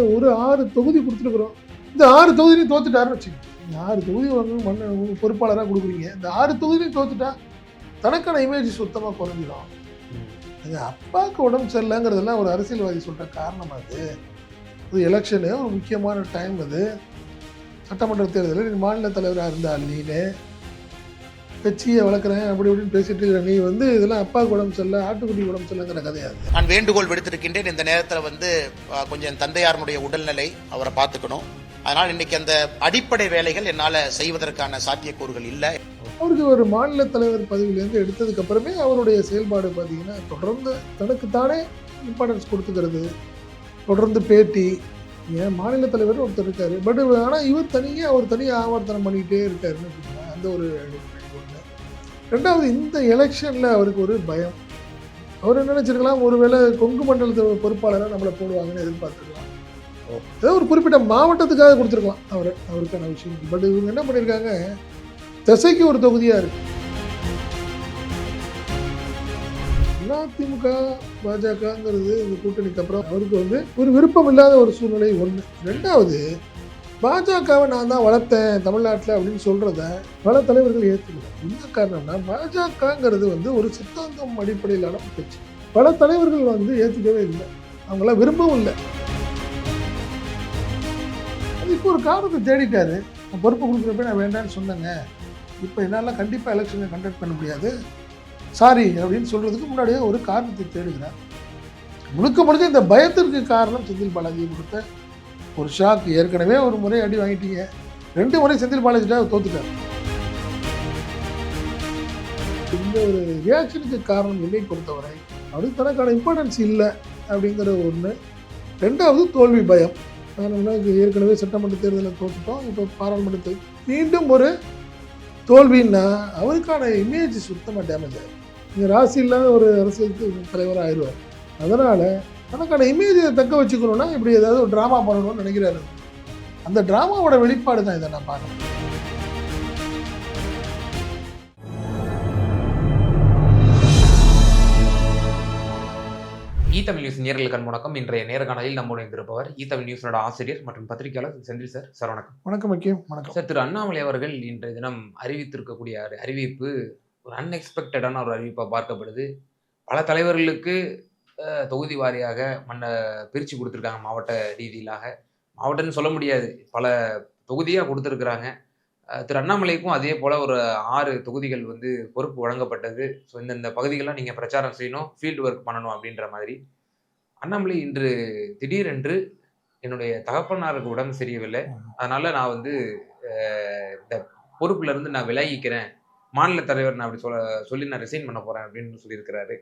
ஒரு 6 தொகுதி கொடுத்துருக்குறோம். இந்த 6 தொகுதியும் தோத்துட்டாருன்னு வச்சுக்கோங்க. நீங்க 6 தொகுதி வந்து பொறுப்பாளராக கொடுக்குறீங்க. இந்த 6 தொகுதியும் தோத்துட்டா தனக்கான இமேஜ் சுத்தமா குறைஞ்சிடும். அது அப்பாவுக்கு உடம்பு சரியில்லைங்கிறதெல்லாம் ஒரு அரசியல்வாதி சொல்ற காரணம் அது. அது எலெக்ஷனு ஒரு முக்கியமான டைம் அது. சட்டமன்ற தேர்தலில் நீ மாநில தலைவராக இருந்தால் நீனு கட்சியை வளர்க்குறேன் அப்படி இப்படின்னு பேசிட்டு இருக்கிற நீ வந்து இதெல்லாம் அப்பாவுக்கு உடம்பு சரியில்லை ஆட்டுக்குட்டி உடம்பு சரியில்லைங்கிற கதையாது. நான் வேண்டுகோள் விடுத்திருக்கின்றேன். இந்த நேரத்தில் வந்து கொஞ்சம் தந்தையாருடைய உடல்நிலை அவரை பார்த்துக்கணும். அதனால் இன்னைக்கு அந்த அடிப்படை வேலைகள் என்னால் செய்வதற்கான சாத்தியக்கூறுகள் இல்லை. அவருக்கு ஒரு மாநில தலைவர் பதவியிலேருந்து எடுத்ததுக்கு அப்புறமே அவருடைய செயல்பாடு பார்த்தீங்கன்னா தொடர்ந்து தனக்குத்தானே இம்பார்ட்டன்ஸ் கொடுத்துக்கிறது, தொடர்ந்து பேட்டி. ஏன் மாநில தலைவர் ஒருத்தர் இருக்காரு, பட் ஆனால் இவர் அவர் தனியாக ஆவர்த்தனம் பண்ணிக்கிட்டே இருக்காருன்னு வச்சுக்கோங்க. அந்த ஒரு ஒன்று. ரெண்டாவது, இந்த எலெக்ஷனில் அவருக்கு ஒரு பயம். அவர் நினைச்சிருக்கலாம் ஒருவேளை கொங்கு மண்டலத்தோட பொறுப்பாளராக நம்மளை போடுவாங்கன்னு எதிர்பார்த்துருக்கலாம். ஏதோ ஒரு குறிப்பிட்ட மாவட்டத்துக்காக கொடுத்துருக்கலாம் அவருக்கான விஷயம். பட் இவங்க என்ன பண்ணியிருக்காங்க, திசைக்கு ஒரு தொகுதியாக இருக்கு. அதிமுக பாஜகங்கிறது இந்த கூட்டணிக்கு அப்புறம் அவருக்கு வந்து ஒரு விருப்பம் இல்லாத ஒரு சூழ்நிலை ஒன்று. ரெண்டாவது, பாஜகவை நான் தான் வளர்த்தேன் தமிழ்நாட்டில் அப்படின்னு சொல்கிறத பல தலைவர்கள் ஏற்றுக்கல. என்ன காரணம்னா, பாஜகங்கிறது வந்து ஒரு சித்தாந்தம் அடிப்படையிலான கட்சி. பல தலைவர்கள் வந்து ஏற்றுக்கவே இல்லை, அவங்களாம் விரும்பவும் இல்லை. அது இப்போ ஒரு காரணத்தை தேடிட்டாரு. நான் பொறுப்பு கொடுக்குறப்ப நான் வேண்டான்னு சொன்னேங்க, இப்போ என்னால் கண்டிப்பாக எலெக்ஷனை கண்டக்ட் பண்ண முடியாது, சாரி அப்படின்னு சொல்கிறதுக்கு முன்னாடியே ஒரு காரணத்தை தேடுகிறார். முழுக்க இந்த பயத்திற்கு காரணம் செந்தில் பாலாஜி கொடுத்த ஒரு ஷாக். ஏற்கனவே ஒரு முறை அடி வாங்கிட்டீங்க, 2 முறை செந்தில் பாலாஜிட்டாக தோத்துட்டார். இந்த ஒரு ரியாக்ஷனுக்கு காரணம் என்னை பொறுத்தவரை அவருக்கு தனக்கான இம்பார்ட்டன்ஸ் இல்லை அப்படிங்கிற ஒன்று. ரெண்டாவது, தோல்வி பயம். ஏற்கனவே சட்டமன்ற தேர்தலில் தோற்றுட்டோம், இப்போ பாராளுமன்றத்தில் மீண்டும் ஒரு தோல்வின்னா அவருக்கான இமேஜ் சுத்தமாக டேமேஜ் ஆகும். இங்கே ராசி இல்லாத ஒரு அரசியல் தலைவராக ஆயிடுவார். அதனால் தனக்கான இமேஜை தக்க வச்சுக்கணுன்னா இப்படி ஏதாவது ஒரு ட்ராமா பண்ணணும்னு நினைக்கிறாரு. அந்த ட்ராமாவோட வெளிப்பாடு தான் இதை நான் பார்க்குறேன். தமிழ் நியூஸ் நேயர்களுக்கு வணக்கம். இன்றைய நேர்காணலில் நம்முடைய இருப்பவர் தமிழ் நியூஸோட ஆசிரியர் மற்றும் பத்திரிகையாளர் செந்தில் சார். சார் வணக்கம். வணக்கம் முக்கியம். வணக்கம் சார். திரு அண்ணாமலை அவர்கள் இன்றைய தினம் அறிவித்திருக்கக்கூடிய அறிவிப்பு ஒரு அன்எக்ஸ்பெக்டடான ஒரு அறிவிப்பாக பார்க்கப்படுது. பல தலைவர்களுக்கு தொகுதி வாரியாக பிரித்து கொடுத்துருக்காங்க. மாவட்ட ரீதியிலாக, மாவட்டம்னு சொல்ல முடியாது, பல தொகுதியாக கொடுத்துருக்குறாங்க. திரு அண்ணாமலைக்கும் அதே போல் ஒரு 6 தொகுதிகள் வந்து பொறுப்பு வழங்கப்பட்டது. ஸோ இந்த பகுதிகள்லாம் நீங்கள் பிரச்சாரம் செய்யணும், ஃபீல்டு ஒர்க் பண்ணணும் அப்படின்ற மாதிரி. அண்ணாமலை இன்று திடீரென்று என்னுடைய தகப்பனாருக்கு உடம்பு சரியவில்லை, அதனால் நான் வந்து இந்த பொறுப்புலேருந்து நான் விலகிக்கிறேன், மாநில தலைவர் நான் அப்படி சொல்லி நான் ரிசைன் பண்ண போகிறேன் அப்படின்னு சொல்லியிருக்கிறாரு.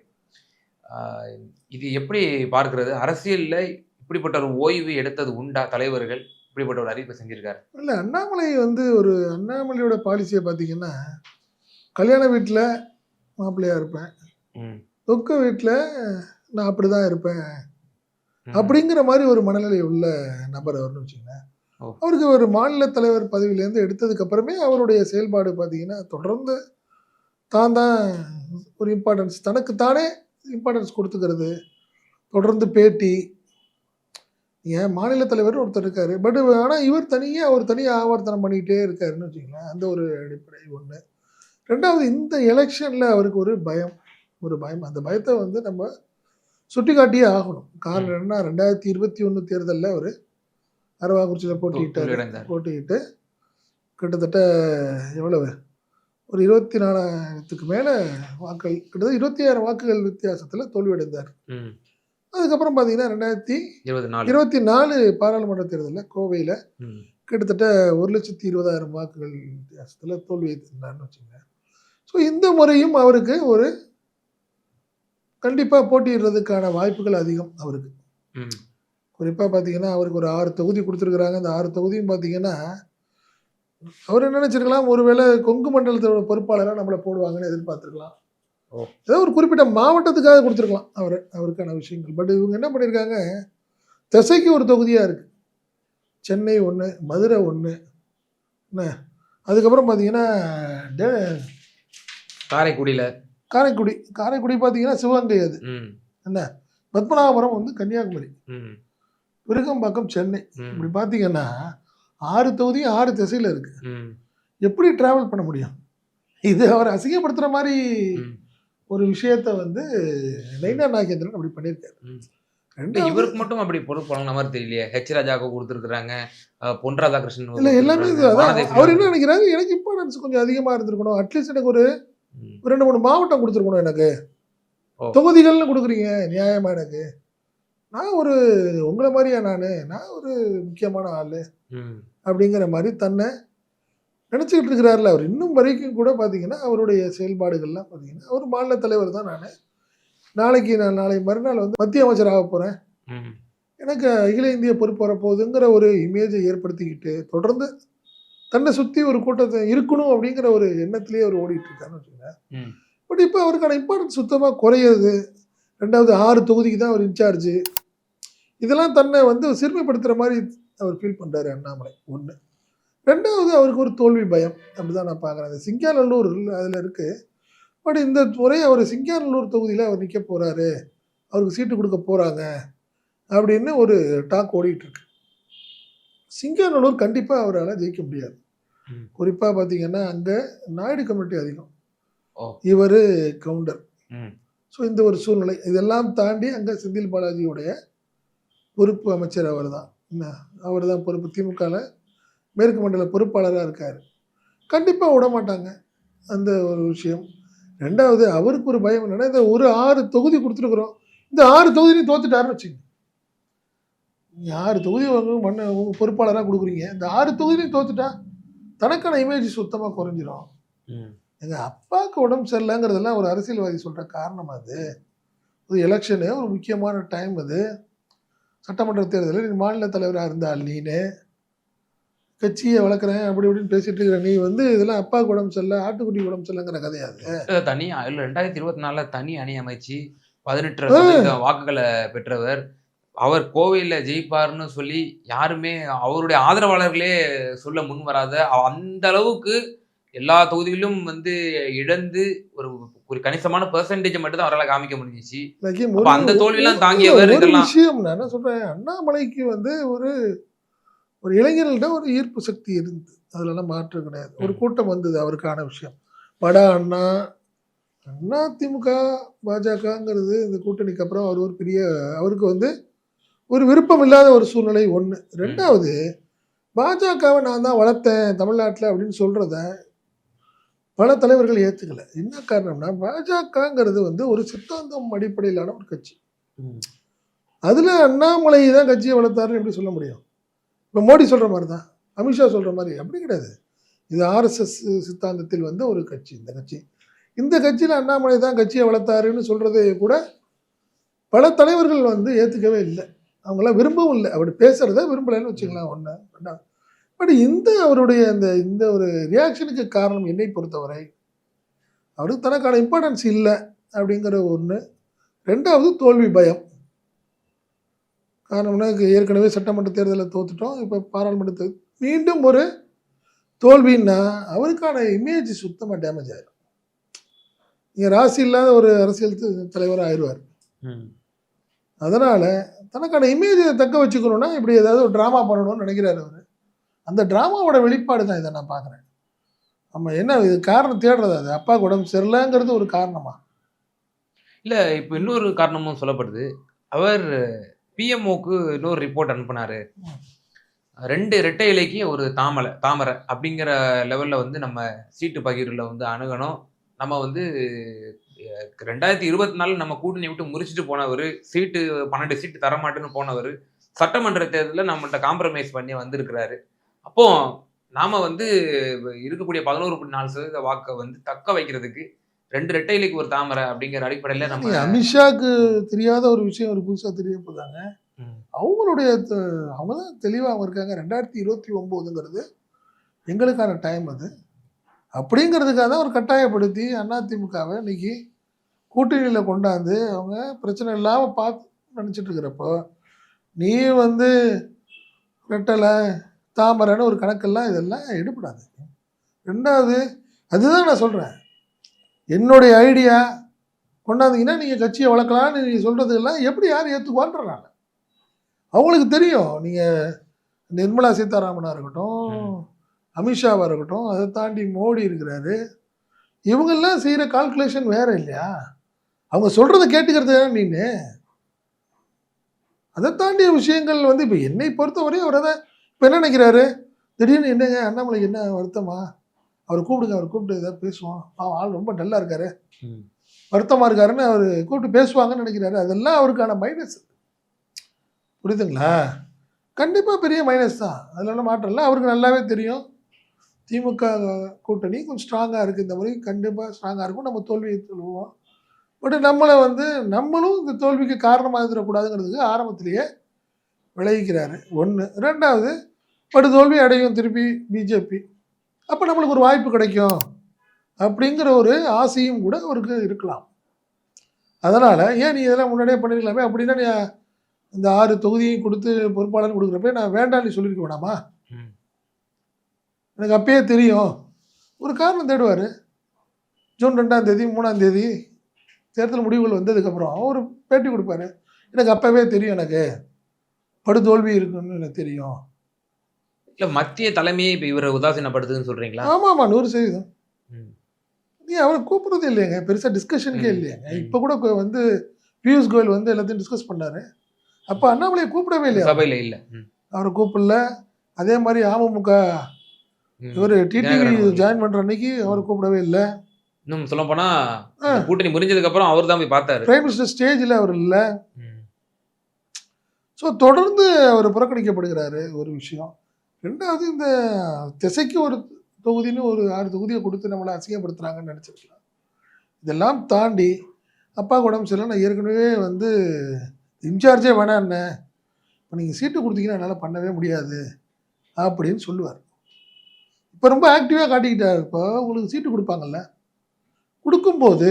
இது எப்படி பார்க்கிறது? அரசியலில் இப்படிப்பட்ட ஒரு ஓய்வு எடுத்தது உண்டா? தலைவர்கள் இப்படிப்பட்ட ஒரு அறிவிப்பை செஞ்சிருக்காரு. இல்லை, அண்ணாமலை வந்து ஒரு அண்ணாமலையோட பாலிசியை பார்த்தீங்கன்னா, கல்யாண வீட்டில் மாப்பிள்ளையாக இருப்பேன், துக்க வீட்டில் நான் அப்படி தான் இருப்பேன் அப்படிங்கிற மாதிரி ஒரு மனநிலை உள்ள நபர் அவர்னு வச்சுக்கோங்களேன். அவருக்கு ஒரு மாநில தலைவர் பதவியிலேருந்து எடுத்ததுக்கு அப்புறமே அவருடைய செயல்பாடு பார்த்தீங்கன்னா தொடர்ந்து தான் ஒரு இம்பார்ட்டன்ஸ், தனக்குத்தானே இம்பார்ட்டன்ஸ் கொடுத்துக்கிறது, தொடர்ந்து பேட்டி. ஏன் மாநில தலைவர் ஒருத்தர் இருக்காரு, பட் ஆனால் இவர் தனியாக ஆவர்த்தனம் பண்ணிக்கிட்டே இருக்காருன்னு வச்சுக்கோங்களேன். அந்த ஒரு அடிப்படை ஒன்று. ரெண்டாவது, இந்த எலெக்ஷனில் அவருக்கு ஒரு பயம். அந்த பயத்தை வந்து நம்ம சுட்டி காட்டியே ஆகணும். காரணம் என்னன்னா, 2021 தேர்தலில் அவர் அரவாக்குறிச்சியில் போட்டிக்கிட்டு கிட்டத்தட்ட எவ்வளவு ஒரு 24,000க்கு மேலே வாக்குகள், கிட்டத்தட்ட 20,000 வாக்குகள் வித்தியாசத்தில் தோல்வியடைந்தார். அதுக்கப்புறம் பார்த்தீங்கன்னா 2024 பாராளுமன்ற தேர்தலில் கோவையில் கிட்டத்தட்ட 1,20,000 வாக்குகள் வித்தியாசத்தில் தோல்வி இருந்தார்னு வச்சுக்கோங்க. ஸோ இந்த முறையும் அவருக்கு ஒரு கண்டிப்பாக போட்டியிடுறதுக்கான வாய்ப்புகள் அதிகம் அவருக்கு. குறிப்பாக பார்த்தீங்கன்னா அவருக்கு ஒரு 6 தொகுதி கொடுத்துருக்குறாங்க. அந்த 6 தொகுதியும் பார்த்தீங்கன்னா அவர் நினைச்சிருக்கலாம் ஒருவேளை கொங்கு மண்டலத்தோட பொறுப்பாளராக நம்மளை போடுவாங்கன்னு எதிர்பார்த்துருக்கலாம். ஏதோ ஒரு குறிப்பிட்ட மாவட்டத்துக்காக கொடுத்துருக்கலாம் அவருக்கான விஷயங்கள். பட் இவங்க என்ன பண்ணியிருக்காங்க, திசைக்கு ஒரு தொகுதியாக இருக்குது. சென்னை 1, மதுரை 1, என்ன அதுக்கப்புறம் பார்த்தீங்கன்னா காரைக்குடி பார்த்தீங்கன்னா சிவகங்கை, அது என்ன பத்மநாபபுரம் வந்து கன்னியாகுமரி. விருகம்பாக்கம் சென்னை. ம். இப்படி பார்த்தீங்கன்னா 6 தொகுதியும் 6 திசையில் இருக்கு. ம். எப்படி டிராவல் பண்ண முடியும்? இது அவர் அசிங்கப்படுத்துற மாதிரி ம். ஒரு விஷயத்த வந்து நைனா நாகேந்திரன் அப்படி பண்ணியிருக்காரு. ம். இல்ல ரெண்டாவது இவருக்கு மட்டும் அப்படி பொறுப்பு வழங்கின மாதிரி தெரியலையே. ஹெச் ராஜாவுக்கு கொடுத்துருக்காங்க. பொன் ராதாகிருஷ்ணன் இல்ல எல்லாமே இது கொடுத்துருக்காங்க. அதான் வானதி அவர் என்ன ஸ்ரீனிவாசன். நினைக்கிறாரு, எனக்கு இம்பார்ட்டன்ஸ் கொஞ்சம் அதிகமா இருந்திருக்கணும். அட்லீஸ்ட் எனக்கு ஒரு ம். 2, 3 மாவட்டம் கொடுத்துருக்கணும் எனக்கு. ஓ. தொகுதிகள்னு கொடுக்குறீங்க நியாயமா எனக்கு. நான் ஒரு உங்கள மாரியா நான் ஒரு முக்கியமான ஆளு ம். அப்படிங்கிற மாதிரி தன்னை நினச்சிக்கிட்டு இருக்கிறாருல அவர். இன்னும் வரைக்கும் கூட பார்த்தீங்கன்னா அவருடைய செயல்பாடுகள்லாம் பார்த்தீங்கன்னா அவர் மாநில தலைவர் தான். நான் நாளை மறுநாள் வந்து மத்திய அமைச்சர் ஆக போகிறேன், ம். எனக்கு அகில இந்திய பொறுப்பு வரப்போகுதுங்கிற ஒரு இமேஜை ஏற்படுத்திக்கிட்டு தொடர்ந்து தன்னை சுற்றி ஒரு கூட்டத்தை இருக்கணும் அப்படிங்கிற ஒரு எண்ணத்திலேயே அவர் ஓடிட்டு இருக்காருன்னு வச்சுக்கோங்க. ம். பட் இப்போ அவருக்கான இம்பார்ட்டன்ஸ் சுத்தமாக குறையுது. ரெண்டாவது 6 தொகுதிக்கு தான் அவர் இன்சார்ஜ். இதெல்லாம் தன்னை வந்து சிறுமைப்படுத்துகிற மாதிரி அவர் ஃபீல் பண்ணுறாரு அண்ணாமலை. ஒன்று. ரெண்டாவது அவருக்கு ஒரு தோல்வி பயம். அப்படிதான் நான் பார்க்குறேன். அந்த சிங்காநல்லூர் அதில் இருக்குது. பட் இந்த முறை அவர் சிங்காநல்லூர் தொகுதியில் அவர் நிற்க போகிறாரு, அவருக்கு சீட்டு கொடுக்க போகிறாங்க அப்படின்னு ஒரு டாக் ஓடிட்டு இருக்கு. சிங்காநல்லூர் கண்டிப்பாக அவரால் ஜெயிக்க முடியாது. ம். குறிப்பாக பார்த்தீங்கன்னா அங்கே நாயுடு கம்யூனிட்டி அதிகம், ஓ. இவர் கவுண்டர். ம். ஸோ இந்த ஒரு சூழ்நிலை இதெல்லாம் தாண்டி அங்கே செந்தில் பாலாஜியுடைய பொறுப்பு அமைச்சர் அவர் தான். என்ன அவர் தான் பொறுப்பு. திமுகவில் மேற்கு மண்டல பொறுப்பாளராக இருக்கார். கண்டிப்பாக விட மாட்டாங்க அந்த ஒரு விஷயம். ரெண்டாவது அவருக்கு ஒரு பயம் என்னன்னா, இந்த ஒரு 6 தொகுதி கொடுத்துருக்குறோம், இந்த 6 தொகுதியும் தோத்துட்டாருன்னு வச்சுங்க. நீங்கள் 6 தொகுதி உங்கள் பொறுப்பாளராக கொடுக்குறீங்க, இந்த 6 தொகுதியும் தோத்துட்டா தனக்கான இமேஜ் சுத்தமாக குறைஞ்சிரும். ம். எங்கள் அப்பாவுக்கு உடம்பு சரியில்லைங்கிறதெல்லாம் ஒரு அரசியல்வாதி சொல்கிற காரணம் அது. ஒரு எலெக்ஷனு ஒரு முக்கியமான டைம் அது. சட்டமன்ற தேர்தலில் நீ மாநில தலைவராக இருந்தால் நீனு கட்சியை வளர்க்குறேன் அப்படி இப்படின்னு பேசிட்டு இருக்கிற நீ வந்து இதெல்லாம் அப்பாவுக்கு உடம்பு சரியில்லை, ஆட்டுக்குட்டி உடம்பு சரியில்லைங்கிற கதையாது. தனியா இல்ல 2024 தனி அணி அமைச்சு 18% வாக்குகளை பெற்றவர். அவர் கோவையில ஜெயிப்பாருன்னு சொல்லி யாருமே அவருடைய ஆதரவாளர்களே சொல்ல முன் வராத அந்த அளவுக்கு எல்லா தொகுதிகளிலும் வந்து இழந்து ஒரு கணிசமான பெர்சன்டேஜ் மட்டும் தான் அவரால் காமிக்க முடிஞ்சிச்சு. அப்ப அந்த தோல்வியெல்லாம் தாங்கியவர் ஒரு இதெல்லாம். விஷயம் நான் என்ன சொல்றேன், அண்ணாமலைக்கு வந்து ஒரு ஒரு இளைஞர்கள்ட்ட ஒரு ஈர்ப்பு சக்தி இருந்தது, அதுலலாம் மாற்றம் கிடையாது. ஒரு கூட்டம் வந்தது அவருக்கான விஷயம். வடா அண்ணா திமுக பாஜகங்கிறது இந்த கூட்டணிக்கு அப்புறம் அவர் ஒரு பெரிய அவருக்கு வந்து ஒரு விருப்பம் இல்லாத ஒரு சூழ்நிலை ஒன்று. ரெண்டாவது பாஜகவை நான் தான் வளர்த்தேன் தமிழ்நாட்டில் அப்படின்னு சொல்கிறத பல தலைவர்கள் ஏற்றுக்கல. என்ன காரணம்னா பாஜகங்கிறது வந்து ஒரு சித்தாந்தம் அடிப்படையிலான ஒரு கட்சி. அதில் அண்ணாமலை தான் கட்சியை வளர்த்தாருன்னு எப்படி சொல்ல முடியும்? இப்போ மோடி சொல்கிற மாதிரி தான், அமித்ஷா சொல்கிற மாதிரி அப்படி கிடையாது. இது ஆர்எஸ்எஸ் சித்தாந்தத்தில் வந்து ஒரு கட்சி. இந்த கட்சியில் அண்ணாமலை தான் கட்சியை வளர்த்தாருன்னு சொல்கிறதே கூட பல தலைவர்கள் வந்து ஏற்றுக்கவே இல்லை. அவங்களாம் விரும்பவும் இல்லை, அப்படி பேசுகிறத விரும்பலைன்னு வச்சுக்கலாம். ஒன்று. ரெண்டாவது பட் அவருடைய இந்த ஒரு ரியாக்ஷனுக்கு காரணம் என்னை பொறுத்தவரை அவருக்கு தனக்கான இம்பார்ட்டன்ஸ் இல்லை அப்படிங்கிற ஒன்று. ரெண்டாவது தோல்வி பயம். காரணம்னா ஏற்கனவே சட்டமன்ற தேர்தலில் தோத்துட்டோம், இப்போ பாராளுமன்ற மீண்டும் ஒரு தோல்வின்னா அவருக்கான இமேஜ் சுத்தமாக டேமேஜ் ஆகிடும். நீங்கள் ராசி இல்லாத ஒரு அரசியல் தலைவராக ஆயிடுவார். அதனால் தனக்கான இமேஜை தக்க வச்சுக்கணுன்னா இப்படி ஏதாவது ஒரு ட்ராமா பண்ணணும்னு நினைக்கிறாரு அவர். அந்த ட்ராமாவோட வெளிப்பாடு தான் இதை நான் பார்க்குறேன். நம்ம என்ன இது காரணம் தேடுறது, அது அப்பாவுக்கு உடம்பு சரியில்லைங்கிறது ஒரு காரணமா? இல்லை, இப்போ இன்னொரு காரணமும் சொல்லப்படுது. அவர் பிஎம்ஓக்கு இன்னொரு ரிப்போர்ட் அனுப்புனாரு. 2 இரட்டை இலைக்கு ஒரு தாமரை அப்படிங்கிற லெவலில் வந்து நம்ம சீட்டு பகிர்வில் வந்து அணுகணும். நம்ம வந்து 2024 நம்ம கூட்டணி விட்டு முறிச்சிட்டு போனவர், சீட்டு 12 சீட்டு தரமாட்டேன்னு போனவர், சட்டமன்ற தேர்தலில் நம்மள்ட்ட காம்ப்ரமைஸ் பண்ணி வந்திருக்கிறாரு. அப்போ நாம வந்து இருக்கக்கூடிய 11.4% வாக்கை வந்து தக்க வைக்கிறதுக்கு 2 இரட்டை இலைக்கு ஒரு தாமரை அப்படிங்கிற அடிப்படையில நம்ம அமித்ஷாக்கு தெரியாத ஒரு விஷயம் ஒரு புதுசாக தெரிய போதாங்க. அவங்களுடைய அவங்க தான் தெளிவாக இருக்காங்க. 2029ங்கிறது எங்களுக்கான டைம் அது அப்படிங்கிறதுக்காக தான் ஒரு கட்டாயப்படுத்தி அதிமுகவை இன்னைக்கு கூட்டணியில் கொண்டாந்து அவங்க பிரச்சனை இல்லாமல் பார்த்து நினச்சிட்டு இருக்கிறப்போ நீ வந்து ரெட்டலை தாமரைன்னு ஒரு கணக்கெல்லாம் இதெல்லாம் எடுப்படாது. ரெண்டாவது அதுதான் நான் சொல்கிறேன், என்னுடைய ஐடியா கொண்டாந்தீங்கன்னா நீங்கள் கட்சியை வளர்க்கலான்னு நீங்கள் சொல்கிறதுக்கெல்லாம் எப்படி யார் ஏற்றுக்குவான்றனால அவங்களுக்கு தெரியும். நீங்கள் நிர்மலா சீதாராமனாக இருக்கட்டும், ம். அமித்ஷாவாக இருக்கட்டும், அதை தாண்டி மோடி இருக்கிறாரு. இவங்கெல்லாம் செய்கிற கால்குலேஷன் வேற இல்லையா? அவங்க சொல்கிறத கேட்டுக்கிறது தானே நீனு. அதை தாண்டிய விஷயங்கள் வந்து இப்போ என்னை பொறுத்தவரை அவர் அதை இப்போ என்ன நினைக்கிறாரு, திடீர்னு என்னங்க அண்ணாமலைக்கு என்ன வருத்தமா, அவர் கூப்பிடுங்க, அவர் கூப்பிட்டு ஏதாவது பேசுவோம், பாவம் ஆள் ரொம்ப டல்லாக இருக்காரு, ம். வருத்தமாக இருக்காருன்னு அவர் கூப்பிட்டு பேசுவாங்கன்னு நினைக்கிறாரு. அதெல்லாம் அவருக்கான மைனஸ். புரியுதுங்களா? கண்டிப்பாக பெரிய மைனஸ் தான், அதில் ஒன்றும் மாற்றம் இல்லை. அவருக்கு நல்லாவே தெரியும் திமுக கூட்டணி கொஞ்சம் ஸ்ட்ராங்காக இருக்குது, இந்த முறை கண்டிப்பாக ஸ்ட்ராங்காக இருக்கும், நம்ம தோல்வியை சொல்லுவோம். பட் நம்மளை வந்து நம்மளும் இந்த தோல்விக்கு காரணமாக இருந்துடக்கூடாதுங்கிறதுக்கு ஆரம்பத்திலேயே விளைவிக்கிறாரு. ஒன்று. ரெண்டாவது, படுதோல்வி அடையும் திருப்பி பிஜேபி, அப்போ நம்மளுக்கு ஒரு வாய்ப்பு கிடைக்கும் அப்படிங்கிற ஒரு ஆசையும் கூட அவருக்கு இருக்கலாம். அதனால் ஏன் நீ இதெல்லாம் முன்னாடியே பண்ணிருக்கலாமே, அப்படின்னா நீ இந்த 6 தொகுதியும் கொடுத்து பொறுப்பாளர் கொடுக்குறப்ப நான் வேண்டாம் நீ சொல்லியிருக்க வேணாமா? ம். எனக்கு அப்பயே தெரியும். ஒரு காரணம் தேடுவார். ஜூன் 2ஆம் தேதி 3ஆம் தேதி தேர்தல் முடிவுகள் வந்ததுக்கப்புறம் ஒரு பேட்டி கொடுப்பாரு. எனக்கு அப்போவே தெரியும், எனக்கு படுதோல்வி இருக்குன்னு எனக்கு தெரியும். இல்ல மத்திய தலைமையே இப்ப இவரை உதாசீனப்படுத்துதுன்னு சொல்றீங்களா? ஆமாம் 100%. ம். நீ அவரை கூப்பிட்றதே இல்லையாங்க, பெருசாக டிஸ்கஷனுக்கே ம். இல்லையாங்க. ம். இப்போ கூட வந்து பியூஷ் கோயல் வந்து எல்லாத்தையும் டிஸ்கஸ் பண்ணார். அப்போ அண்ணாமலையை கூப்பிடவே இல்லையா? சபையில இல்ல. ம். அவரை கூப்பிடல. அதே மாதிரி அமமுக ம். இவர் டிடிவி தினகரன் அவர்கள். ஜாயின் பண்ணுற அன்னைக்கு அவரை கூப்பிடவே இல்லை. இன்னும் சொல்ல போனா கூட்டணி முறிஞ்சதுக்கு அப்புறம் அவர் தான் போய் பார்த்தாரு. பிரைம் மினிஸ்டர் ஸ்டேஜில் அவர் இல்லை. ம். ஸோ தொடர்ந்து அவர் புறக்கணிக்கப்படுகிறாரு, ஒரு விஷயம். ரெண்டாவது, இந்த திசைக்கு ஒரு தொகுதின்னு ஒரு 6 தொகுதியை கொடுத்து நம்மளை அசிங்கப்படுத்துகிறாங்கன்னு நினச்சிருக்கலாம். இதெல்லாம் தாண்டி அப்பா உடம்பு சரியில்லை, நான் ஏற்கனவே வந்து இன்சார்ஜே வேணாம் என்ன, இப்போ நீங்கள் சீட்டு கொடுத்தீங்கன்னா என்னால் பண்ணவே முடியாது அப்படின்னு சொல்லுவார். இப்போ ரொம்ப ஆக்டிவாக காட்டிக்கிட்டார். இப்போ உங்களுக்கு சீட்டு கொடுப்பாங்கல்ல, கொடுக்கும்போது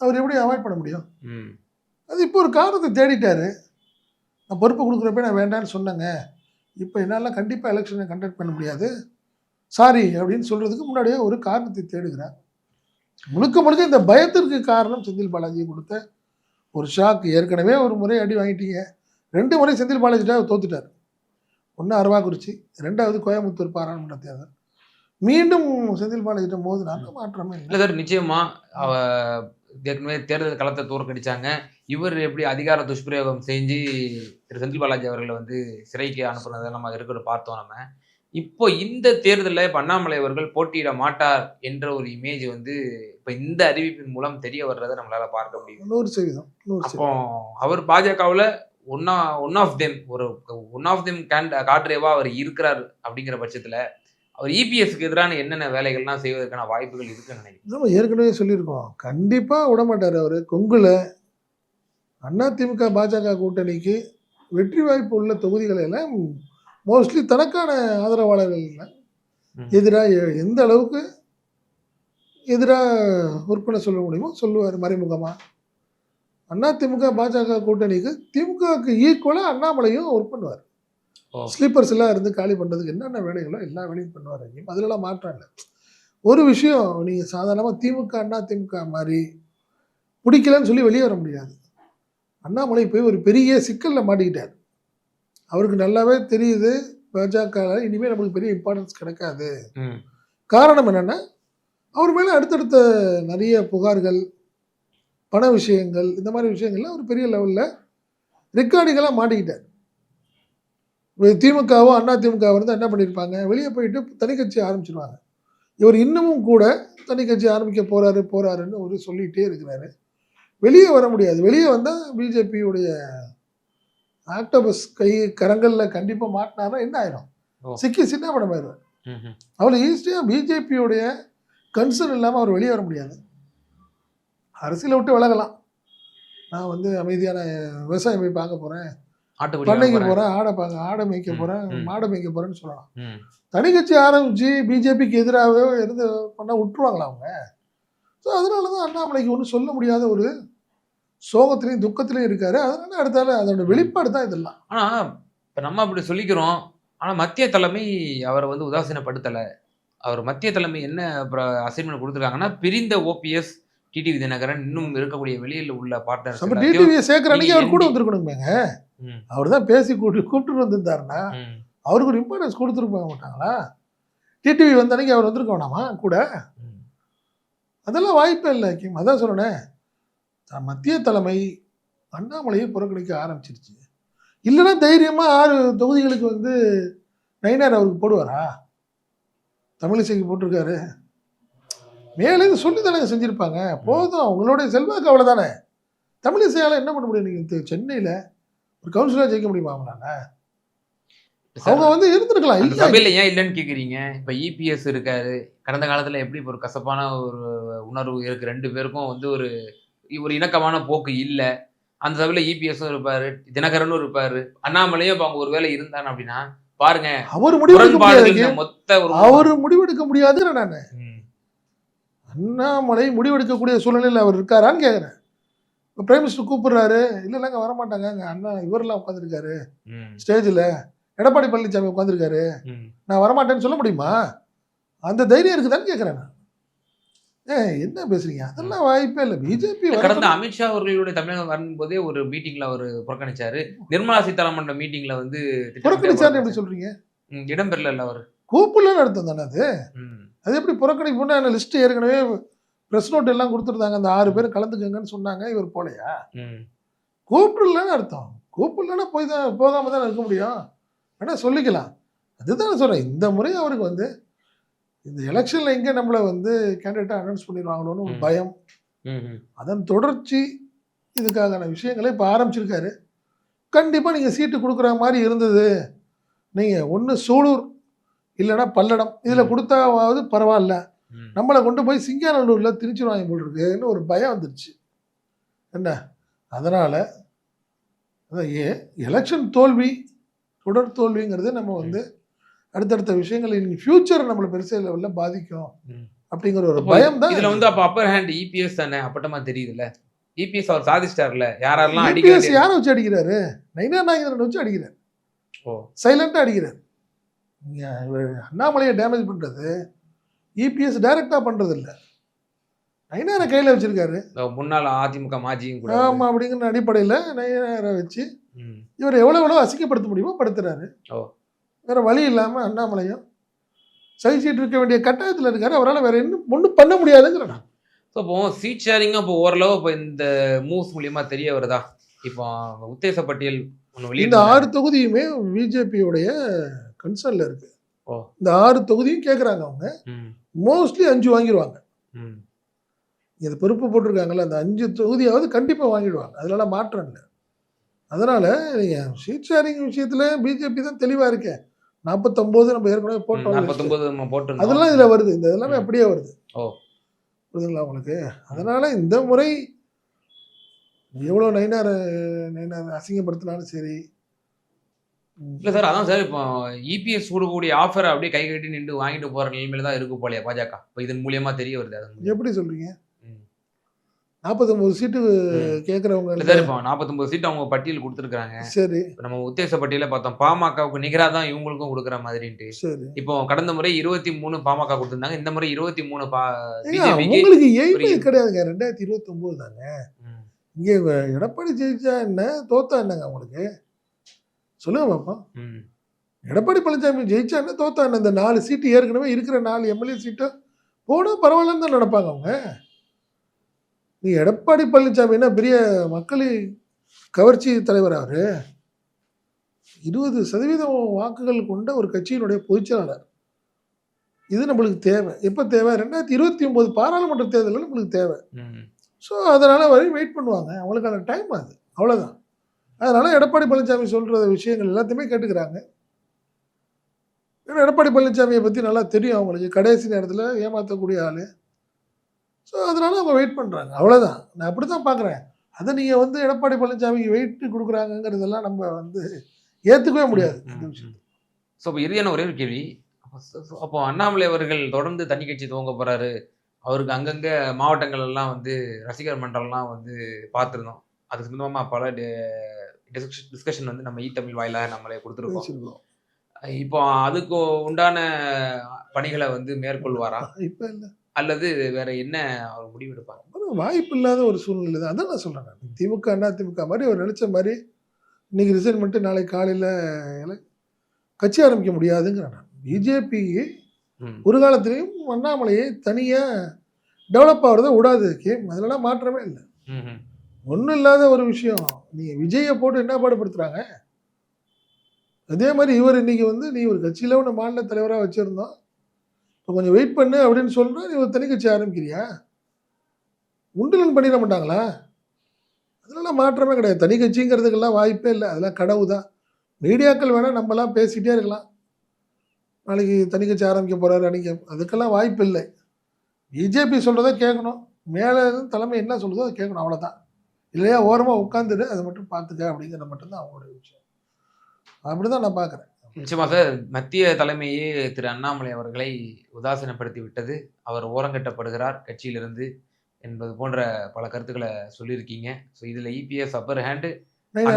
அவர் எப்படி அவாய்ட் பண்ண முடியும்? ம். அது இப்போ ஒரு காரணத்தை தேடிட்டாரு. நான் பொறுப்பு கொடுக்குறப்ப நான் வேண்டான்னு சொன்னேங்க, இப்போ என்னால் கண்டிப்பாக எலெக்ஷனை கண்டக்ட் பண்ண முடியாது, சாரி அப்படின்னு சொல்கிறதுக்கு முன்னாடியே ஒரு காரணத்தை தேடுகிறார். முழுக்க முழுக்க இந்த பயத்திற்கு காரணம் செந்தில் பாலாஜி கொடுத்த ஒரு ஷாக். ஏற்கனவே ஒரு முறை அடி வாங்கிட்டீங்க, 2 முறை செந்தில் பாலாஜிட்ட தோத்துட்டார். ஒன்று அரவாக்குறிச்சி, 2வது கோயம்புத்தூர் பாராளுமன்ற தேர்தல். மீண்டும் செந்தில் பாலாஜிட்ட மோதினாங்க, மாற்றமே இல்லை. இல்ல சார், நிச்சயமா அவ ஏற்கனவே தேர்தல் களத்தை தோற்கடிச்சாங்க. இவர் எப்படி அதிகார துஷ்பிரயோகம் செஞ்சு திரு செந்தில் பாலாஜி அவர்களை வந்து சிறைக்கு அனுப்புனதை நம்ம இருக்கிற பார்த்தோம். நம்ம இப்போ இந்த தேர்தலில் இப்போ அண்ணாமலை அவர்கள் போட்டியிட மாட்டார் என்ற ஒரு இமேஜ் வந்து இப்போ இந்த அறிவிப்பின் மூலம் தெரிய வர்றதை நம்மளால பார்க்க முடியும். 100%. அப்போ அவர் பாஜகவில் ஒன் ஆஃப் தெம் காட்ரேவா அவர் இருக்கிறார். அப்படிங்கிற பட்சத்தில் அவர் இபிஎஸ்க்கு எதிரான என்னென்ன வேலைகள்லாம் செய்வதற்கான வாய்ப்புகள் இருக்குன்னு நினைக்கிறேன். நம்ம ஏற்கனவே சொல்லியிருக்கோம், கண்டிப்பாக விடமாட்டார் அவர். கொங்குல அதிமுக பாஜக கூட்டணிக்கு வெற்றி வாய்ப்பு உள்ள தொகுதிகளை எல்லாம் மோஸ்ட்லி தனக்கான ஆதரவாளர்கள் எதிராக எந்த அளவுக்கு எதிராக ஒர்க் பண்ண சொல்ல முடியுமோ சொல்லுவார் மறைமுகமாக. அதிமுக பாஜக கூட்டணிக்கு திமுகவுக்கு ஈக்குவலாக அண்ணாமலையும் ஒர்க் பண்ணுவார். ஸ்லீப்பர்ஸ் எல்லாம் இருந்து காலி பண்ணுறதுக்கு என்னென்ன வேலைகளோ எல்லா வேலையும் பண்ணுவார். அதிலெல்லாம் மாற்றம் இல்லை. ஒரு விஷயம், நீங்கள் சாதாரணமாக திமுக அதிமுக மாதிரி பிடிக்கலன்னு சொல்லி வெளியே வர முடியாது. அண்ணாமலை போய் ஒரு பெரிய சிக்கலில் மாட்டிக்கிட்டார். அவருக்கு நல்லாவே தெரியுது பாஜக இனிமேல் நம்மளுக்கு பெரிய இம்பார்ட்டன்ஸ் கிடைக்காது. காரணம் என்னென்னா, அவர் மேலே அடுத்தடுத்த நிறைய புகார்கள், பண விஷயங்கள், இந்த மாதிரி விஷயங்கள்லாம் ஒரு பெரிய லெவலில் ரெக்கார்டிங்கெல்லாம் மாட்டிக்கிட்டார். திமுகவோ அதிமுக வந்து என்ன பண்ணியிருப்பாங்க, வெளியே போயிட்டு தனி கட்சி ஆரம்பிச்சிருவாங்க. இவர் இன்னமும் கூட தனி கட்சி ஆரம்பிக்க போகிறாருன்னு ஒரு சொல்லிகிட்டே இருக்கிறாரு. வெளியே வர முடியாது. வெளியே வந்தால் பிஜேபியுடைய ஆக்டோபஸ் கரங்களில் கண்டிப்பாக மாட்டினாரா என்ன ஆயிரும், சிக்கி சின்ன படம் ஆயிடுவார். அவ்வளோ ஈஸியாக பிஜேபியோடைய கன்சர்ன் இல்லாமல் அவர் வெளியே வர முடியாது. அரசியலை விட்டு விலகலாம், நான் வந்து அமைதியான விவசாயம் போய் பார்க்க போகிறேன், பண்ணைக்கு போகிறேன், ஆடை மேய்க்க போகிறேன், மாடை மேய்க்க போகிறேன்னு சொல்லலாம். தனி கட்சி ஆரம்பித்து பிஜேபிக்கு எதிராகவே இருந்து பண்ண விட்டுருவாங்களா அவங்க? ஸோ அதனால தான் அண்ணாமலைக்கு ஒன்றும் சொல்ல முடியாத ஒரு சோகத்திலையும் துக்கத்திலையும் இருக்காரு. அதனால அடுத்தால அதோட வெளிப்பாடு தான் இதெல்லாம். ஆனால் இப்போ நம்ம அப்படி சொல்லிக்கிறோம், ஆனால் மத்திய தலைமை அவரை வந்து உதாசீனப்படுத்தலை. அவர் மத்திய தலைமை என்ன அசைன்மெண்ட் கொடுத்துருக்காங்கன்னா, பிரிந்த ஓபிஎஸ் டிடிவி தினகரன் இன்னும் இருக்கக்கூடிய வெளியில் உள்ள பார்ட்னர்ஸ் நம்ம எல்லாத்தையும் டிடிவியை சேர்க்கிற அன்னைக்கு அவர் கூட ND வந்திருக்கணுமேங்க. ம், அவர் தான் பேசி கூப்பிட்டு வந்திருந்தாருன்னா ம், அவருக்கு ஒரு இம்பார்ட்டன்ஸ் கொடுத்துருப்பாங்க மாட்டாங்களா? டிடிவி வந்த அன்னைக்கு அவர் வந்திருக்க வேணாமா கூட? ம், அதெல்லாம் வாய்ப்பே இல்லை கிம். அதான் சொல்றேனே, மத்திய தலைமை அண்ணாமலையை புறக்கணிக்க ஆரம்பிச்சிருச்சு. இல்லைன்னா தைரியமா 6 தொகுதிகளுக்கு வந்து நயினார் அவருக்கு போடுவாரா? தமிழிசைக்கு போட்டிருக்காரு. மேலேருந்து சொல்லி தானே செஞ்சிருப்பாங்க. போதும், அவங்களுடைய செல்வாக்கு அவ்வளோதானே. தமிழிசையால என்ன பண்ண முடியும்? நீங்க சென்னையில ஒரு கவுன்சிலர் ஜெயிக்க முடியுமா அவங்களால? அவங்க சார் வந்து இருந்திருக்கலாம். அந்த இல்ல சபையில ஏன் இல்லைன்னு கேக்குறீங்க? இப்ப இபிஎஸ் இருக்காரு. கடந்த காலத்துல எப்படி இப்ப ஒரு கசப்பான ஒரு உணர்வு இருக்கு 2 பேருக்கும் வந்து ஒரு ஒரு இணக்கமான போக்கு இல்ல. அந்த சபையில இபிஎஸும் இருப்பாரு, தினகரனும் இருப்பாரு. அண்ணாமலையும் இப்ப அவங்க ஒருவேளை இருந்தான் அப்படின்னா பாருங்க அவர் முடிவெடுக்க முடியாது. முரண்பாடுகள் மொத்த ஒரு அவரு முடிவெடுக்க முடியாதுன்னு நான் ம், அண்ணாமலை முடிவெடுக்கக்கூடிய சூழ்நிலையில் அவர் இருக்காரான்னு கேட்குறேன். இப்போ பிரைம் மினிஸ்டர் கூப்பிடுறாரு, இல்லைங்க வரமாட்டாங்க, அங்கே அண்ணா இவரெல்லாம் உட்காந்துருக்காரு ம், ஸ்டேஜில், எடப்பாடி பழனிசாமி உட்காந்துருக்காரு, ம். நான் வரமாட்டேன்னு சொல்ல முடியுமா? அந்த தைரியம் இருக்குதான்னு கேட்குறேன் நான். என்ன பேசுறீங்க? அதெல்லாம் வாய்ப்பே இல்லை. பிஜேபி கடந்த அமித்ஷா அவர்களுடைய தமிழகம் வரும்போதே ஒரு மீட்டிங்ல அவர் புறக்கணிச்சாரு. நிர்மலா சீதாராமன் மீட்டிங்ல வந்து புறக்கணிச்சாருன்னு எப்படி சொல்றீங்க? இடம்பெறல அவர். கூப்பிடலன்னு அர்த்தம் தானே அது? ம், அது எப்படி புறக்கணிப்புன்னா? லிஸ்ட் ஏற்கனவே ப்ரெஸ் நோட் எல்லாம் கொடுத்துருந்தாங்க, அந்த 6 பேர் கலந்துக்கங்கன்னு சொன்னாங்க, இவர் போலையா? ம், கூப்பிடலன்னு அர்த்தம். கூப்பிடலன்னா போகாம தான் இருக்க முடியும். ஆனால் சொல்லிக்கலாம். அதுதான் சொல்கிறேன். இந்த முறை அவருக்கு வந்து இந்த எலெக்ஷனில் எங்கே நம்மளை வந்து கேண்டிடேட்டாக அனௌன்ஸ் பண்ணிடுவாங்களோன்னு ஒரு பயம். ம், ம். அதன் தொடர்ச்சி இதுக்கான விஷயங்களை இப்போ ஆரம்பிச்சிருக்காரு. கண்டிப்பாக நீங்கள் சீட்டு கொடுக்குற மாதிரி இருந்தது, நீங்கள் ஒன்று சூலூர் இல்லைன்னா பல்லடம் இதில் கொடுத்தாவது பரவாயில்ல, ம். நம்மளை கொண்டு போய் சிங்காநல்லூரில் திணிச்சிருவாங்க போல் இருக்குன்னு ஒரு பயம் வந்துருச்சு. என்ன அதனால் அதான் எலெக்ஷன் தோல்வி, தொடர் தோல்விங்கிறது நம்ம வந்து அடுத்தடுத்த விஷயங்கள் இனி ஃபியூச்சர் நம்மளை பெருசா லெவலில் பாதிக்கும் ம். அப்படிங்கிற ஒரு அப்போ பயம் தான். இதுல வந்து அப்ப அப்பர் ஹேண்ட் இபிஎஸ் தானே அப்பட்டமா தெரியுதுல்ல. இபிஎஸ் அவர் சாதிச்சிட்டார்ல. யாரெல்லாம் அடிக்க இபிஎஸ் வேண்டியது. யாரை வச்சு அடிக்கிறாரு? நயினா நாகேந்திரன் வச்சு அடிக்கிறார். ஓ. சைலண்டா அடிக்கிறார். அண்ணாமலையை டேமேஜ் பண்றது இபிஎஸ் டைரக்டா பண்றது இல்ல, நயினாரை கையில வச்சிருக்காரு. முன்னாள் அதிமுக மாஜியும் கூட. ஆமா, அப்படிங்கிற அடிப்படையில நயினாரை வச்சு ம். இவர் எவ்வளவு அசிங்கப்படுத்த முடியுமோ படுத்துறாரு. ஓ. வேற வழி இல்லாம அண்ணாமலையும் சகிச்சிட்டு இருக்க வேண்டிய கட்டாயத்தில் இருக்காரு. அவரால் வேற ஒன்றும் பண்ண முடியாதுங்கிறேன். ஸோ இப்போ சீட் ஷேரிங்கும் இப்போ ஓரளவு இப்போ இந்த மூவ்ஸ் மூலியமா தெரிய வருதா? இப்போ உத்தேச பட்டியல் ஒன்று இந்த வெளியிட்டு 6 தொகுதியுமே பிஜேபியோடைய கன்சர்ன்ல இருக்கு. ஓ. இந்த 6 தொகுதியும் கேட்குறாங்க. அவங்க ம், மோஸ்ட்லி 5 வாங்கிடுவாங்க. ம், இது பொறுப்பு போட்டிருக்காங்கல்ல, அந்த 5 தொகுதியாவது கண்டிப்பாக வாங்கிடுவாங்க. அதனால மாற்றம் இல்லை. அதனால நீங்கள் சீட் ஷேரிங் விஷயத்தில் பிஜேபி தான் தெளிவாக இருக்கு. 49 நம்ம ஏற்கனவே போட்டோம். 49 நம்ம போட்டிருந்தோம். அதெல்லாம் இதில் வருது. இந்த எல்லாமே அப்படியே வருது. ஓ. புரியுதுங்களா உங்களுக்கு? அதனால இந்த முறை எவ்வளோ நயினார் அசிங்கப்படுத்தினாலும் சரி. இல்லை சார், அதான் சார் இப்போ இபிஎஸ் கொடுக்கக்கூடிய ஆஃபரை அப்படியே கை கட்டி நின்று வாங்கிட்டு போற நிலைமையில தான் இருக்கு போலையா பாஜக. இப்போ இதன் மூலியமா தெரிய வருது. அது எப்படி சொல்றீங்க? ம். 49 சீட்டு கேட்குறவங்க இல்லை சார், இப்போ 49 சீட் அவங்க பட்டியல் கொடுத்துருக்காங்க. சரி நம்ம உத்தேச பட்டியல பார்த்தோம், பாமகவுக்கு நிகராக தான் இவங்களுக்கும் கொடுக்குற மாதிரின்ட்டு. சரி. இப்போ கடந்த முறை 23 பாமக கொடுத்திருந்தாங்க, இந்த முறை 23 உங்களுக்கு எய்மே கிடையாதுங்க. 2029 தாங்க. இங்கே எடப்பாடி ஜெயிச்சா என்ன, தோத்தா என்னங்க உங்களுக்கு? சொல்லுங்க பாப்போம். எடப்பாடி பழனிசாமி ஜெயிச்சா என்ன, தோத்தா என்ன? இந்த 4 சீட்டு ஏற்கனவே இருக்கிற 4 எம்எல்ஏ சீட்டை போனா பரவாயில்லன்னு தான் நடப்பாங்க அவங்க. நீ எடப்பாடி பழனிசாமி என்ன பெரிய மக்கள் கவர்ச்சி தலைவர்? அவரு 20% வாக்குகள் கொண்ட ஒரு கட்சியினுடைய பொதுச்செயலாளர். இது நம்மளுக்கு தேவை. எப்போ தேவை? 2029 பாராளுமன்ற தேர்தலில் நம்மளுக்கு தேவை. ஸோ அதனால் வரை வெயிட் பண்ணுவாங்க. அவங்களுக்கான டைம் அது, அவ்வளோதான். அதனால் எடப்பாடி பழனிசாமி சொல்கிற விஷயங்கள் எல்லாத்தையுமே கேட்டுக்கிறாங்க. ஏன்னா எடப்பாடி பழனிசாமியை பற்றி நல்லா தெரியும் அவங்களுக்கு. கடைசி நேரத்தில் ஏமாற்றக்கூடிய ஆள். ஸோ அதனால் அவங்க வெயிட் பண்ணுறாங்க, அவ்வளோதான். நான் அப்படி தான் பார்க்குறேன். அதை நீங்கள் வந்து எடப்பாடி பழனிசாமிக்கு வெயிட் கொடுக்குறாங்கிறதெல்லாம் நம்ம வந்து ஏற்றுக்கவே முடியாது இந்த விஷயம். ஸோ இப்போ இறுதியான ஒரே ஒரு கேள்வி, அப்போ அண்ணாமலை அவர்கள் தொடர்ந்து தனி கட்சி துவங்க போகிறாரு. அவருக்கு அங்கங்கே மாவட்டங்கள் எல்லாம் வந்து ரசிகர் மன்றம்லாம் வந்து பார்த்துருந்தோம். அது சம்பந்தமாக பல டிஸ்கஷன் வந்து நம்ம தமிழ் வாயிலாக நம்மளே கொடுத்துருக்கோம். இப்போ அதுக்கு உண்டான பணிகளை வந்து மேற்கொள்வாரா இப்போ இல்லை, அல்லது வேற என்ன அவர் முடிவெடுப்பாங்க? வாய்ப்பு இல்லாத ஒரு சூழ்நிலை தான். அதான் நான் சொல்கிறேன். நான் திமுக அண்ணா திமுக மாதிரி அவர் நினச்ச மாதிரி இன்னைக்கு ரிசைன் பண்ணிட்டு நாளைக்கு காலையில் கட்சி ஆரம்பிக்க முடியாதுங்கிறேன் நான். பிஜேபி ம். ஒரு காலத்திலையும் அண்ணாமலையை தனியாக டெவலப் ஆகிறத விடாது கேம். அதிலலாம் மாற்றமே இல்லை. ம்ஹும். ஒன்றும் இல்லாத ஒரு விஷயம். நீங்கள் விஜயை போட்டு என்ன பாடுபடுத்துகிறாங்க? அதே மாதிரி இவர் இன்னைக்கு வந்து நீ ஒரு கட்சியில் ஒன்று மாநில தலைவராக வச்சுருந்தோம், இப்போ கொஞ்சம் வெயிட் பண்ணு அப்படின்னு சொல்கிறா, நீ ஒரு தனி கட்சி ஆரம்பிக்கிறியா? உண்டுலன் பண்ணிட மாட்டாங்களா? அதெல்லாம் மாற்றமே கிடையாது. தனி கட்சிங்கிறதுக்கெல்லாம் வாய்ப்பே இல்லை. அதெல்லாம் கனவு தான். மீடியாக்கள் வேணால் நம்மலாம் பேசிகிட்டே இருக்கலாம், நாளைக்கு தனி கட்சி ஆரம்பிக்க போகிறாரு அன்றைக்கி, அதுக்கெல்லாம் வாய்ப்பு இல்லை. பிஜேபி சொல்கிறத கேட்கணும், மேலே இருந்து தலைமை என்ன சொல்லுதோ அதை கேட்கணும், அவ்வளோதான். இல்லையா ஓரமாக உட்காந்துட்டு அதை மட்டும் பார்த்துக்க அப்படிங்கிறது மட்டும்தான் அவங்களுடைய விஷயம். அப்படி தான் நான் பார்க்குறேன். நிச்சயமா சார். மத்திய தலைமையே திரு அண்ணாமலை அவர்களை உதாசீனப்படுத்தி விட்டது. அவர் ஓரங்கட்டப்படுகிறார் கட்சியிலிருந்து என்பது போன்ற பல கருத்துக்களை சொல்லியிருக்கீங்க. ஸோ இதில் இபிஎஸ் அப்பர் ஹேண்டு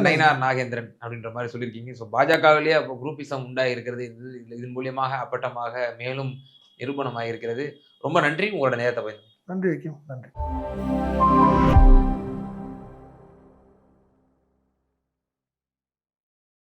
நயினார் நாகேந்திரன் அப்படின்ற மாதிரி சொல்லியிருக்கீங்க. ஸோ பாஜகவிலேயே அப்போ குரூப்பிசம் உண்டாகி இருக்கிறது, இதன் மூலியமாக அப்பட்டமாக மேலும் நிரூபணமாக இருக்கிறது. ரொம்ப நன்றி உங்களோட நேரத்தை பயந்து. நன்றி வைக்கும். நன்றி.